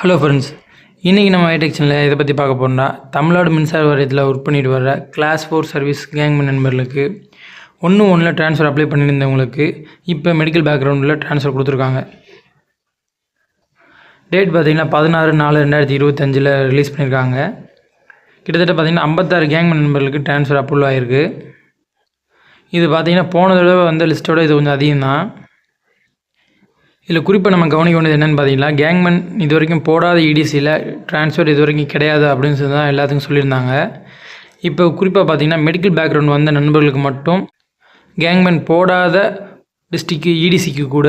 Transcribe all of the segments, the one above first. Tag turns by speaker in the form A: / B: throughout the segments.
A: Hello friends, இன்றைக்கி நம்ம ஐடெக் சேனலில் இதை பற்றி பார்க்க போகிறோம்னா, தமிழ்நாடு மின்சார வாரியத்தில் ஒர்க் பண்ணிட்டு வர கிளாஸ் 4 சர்வீஸ் கேங்மேன் நண்பர்களுக்கு 1/1 ட்ரான்ஸ்ஃபர் அப்ளை பண்ணியிருந்தவங்களுக்கு இப்போ மெடிக்கல் பேக்ரவுண்டில் ட்ரான்ஸ்ஃபர் கொடுத்துருக்காங்க. டேட் பார்த்திங்கன்னா 16/4/2025 ரிலீஸ் பண்ணியிருக்காங்க. கிட்டத்தட்ட பார்த்திங்கன்னா 56 கேங்மேன் நண்பர்களுக்கு ட்ரான்ஸ்ஃபர் அப்ரூவல் ஆகிருக்கு. இது பார்த்திங்கன்னா போன தடவை வந்த லிஸ்ட்டோட இது கொஞ்சம் அதிகம் தான். இதில் குறிப்பாக நம்ம கவனிக்க வேண்டியது என்னென்னு பார்த்தீங்கன்னா, கேங்மேன் இது வரைக்கும் போடாத இடிசியில் ட்ரான்ஸ்ஃபர் இது வரைக்கும் கிடையாது அப்படின்னு சொல்லி தான் எல்லாத்துக்கும் சொல்லியிருந்தாங்க. இப்போ குறிப்பாக பார்த்தீங்கன்னா மெடிக்கல் பேக்ரவுண்ட் வந்த நண்பர்களுக்கு மட்டும் கேங்மேன் போடாத டிஸ்ட்ரிக்கு இடிசிக்கு கூட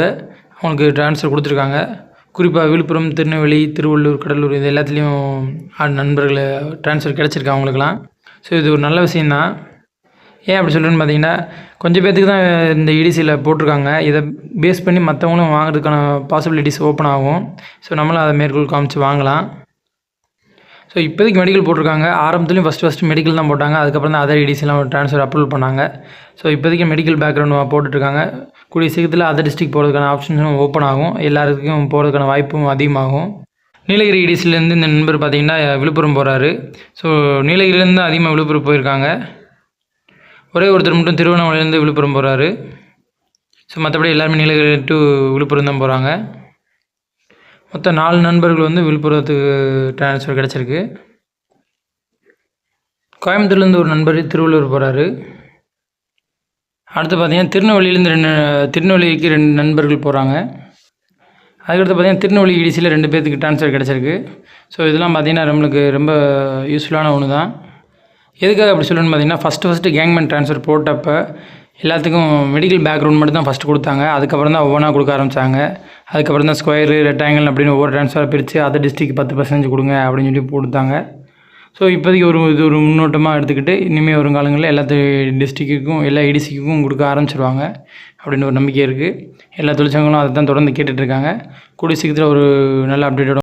A: அவங்களுக்கு ட்ரான்ஸ்ஃபர் கொடுத்துருக்காங்க. குறிப்பாக விழுப்புரம், திருநெல்வேலி, திருவள்ளூர், கடலூர் இது எல்லாத்துலேயும் நண்பர்கள் ட்ரான்ஸ்ஃபர் கிடச்சிருக்கு அவங்களுக்குலாம். ஸோ இது ஒரு நல்ல விஷயந்தான். ஏன் அப்படி சொல்கிறேன்னு பார்த்தீங்கன்னா, கொஞ்சம் பேர்த்துக்கு தான் இந்த இடிசியில் போட்டிருக்காங்க. இதை பேஸ் பண்ணி மற்றவங்களும் வாங்குறதுக்கான பாசிபிலிட்டிஸ் ஓப்பன் ஆகும். ஸோ நம்மளும் அதை மேற்கொள் காமிச்சு வாங்கலாம். ஸோ இப்போதைக்கு மெடிக்கல் போட்டிருக்காங்க. ஆரம்பத்துலேயும் ஃபஸ்ட்டு மெடிக்கல் தான் போட்டாங்க. அதுக்கப்புறம் தான் அதர் இடிசிலாம் ட்ரான்ஸ்ஃபர் அப்ரூவல் பண்ணாங்க. ஸோ இப்போதைக்கு மெடிக்கல் பேக்ரவுண்ட் போட்டுட்ருக்காங்க. கூடிய சீக்கிரத்தில் அதர் டிஸ்ட்ரிக் போகிறதுக்கான ஆப்ஷன்ஸும் ஓப்பன் ஆகும். எல்லாருக்கும் போகிறதுக்கான வாய்ப்பும் அதிகமாகும். நீலகிரி இடிசிலேருந்து இந்த நண்பர் பார்த்திங்கன்னா விழுப்புரம் போகிறாரு. ஸோ நீலகிரிலேருந்து அதிகமாக விழுப்புரம் போயிருக்காங்க. ஒரே ஒருத்தர் மட்டும் திருவண்ணாமலையிலேருந்து விழுப்புரம் போகிறாரு. ஸோ மற்றபடி எல்லாருமே நீலகிரி டு விழுப்புரம் தான் போகிறாங்க. மொத்தம் 4 நண்பர்கள் விழுப்புரத்துக்கு ட்ரான்ஸ்ஃபர் கிடச்சிருக்கு. கோயம்புத்தூர்லேருந்து ஒரு நண்பர் திருவள்ளூர் போகிறாரு. அடுத்து பார்த்திங்கன்னா திருநெல்வேலிக்கு 2 நண்பர்கள் போகிறாங்க. அதுக்கடுத்து பார்த்திங்கன்னா திருநெல்வேலி இடிசியில் 2 பேர்த்துக்கு ட்ரான்ஸ்ஃபர் கிடச்சிருக்கு. ஸோ இதெல்லாம் பார்த்திங்கன்னா நம்மளுக்கு ரொம்ப யூஸ்ஃபுல்லான ஒன்று தான். எதுக்காக அப்படி சொல்லணும்னு பார்த்தீங்கன்னா, ஃபஸ்ட்டு கேங்மேன் ட்ரான்ஸ்ஃபர் போட்டப்போ எல்லாத்துக்கும் மெடிக்கல் பேக்ரவுண்ட் மட்டும் தான் ஃபஸ்ட்டு கொடுத்தாங்க. அதுக்கப்புறம் தான் ஒவ்வொன்றா கொடுக்க ஆரம்பித்தாங்க. அதுக்கப்புறம் தான் ஸ்கொயரு, ரெக்டாங்கிள் அப்படின்னு ஒவ்வொரு ட்ரான்ஸ்ஃபராக பிரித்து அதர் டிஸ்ட்ரிக்ட் 10% கொடுங்க அப்படின்னு சொல்லி கொடுத்தாங்க. ஸோ இப்போதைக்கு இது ஒரு முன்னோட்டமாக எடுத்துக்கிட்டு இனிமேல் வருங்காலங்களில் எல்லா டிஸ்ட்ரிக்ட்டுக்கும் எல்லா இடிசிக்கும் கொடுக்க ஆரம்பிச்சிருவாங்க அப்படின்னு ஒரு நம்பிக்கை இருக்குது. எல்லா தொழிற்சங்கங்களும் அதை தான் தொடர்ந்து கேட்டுட்ருக்காங்க. கூடிய சீக்கிரத்தில் ஒரு நல்ல அப்டேட்டோட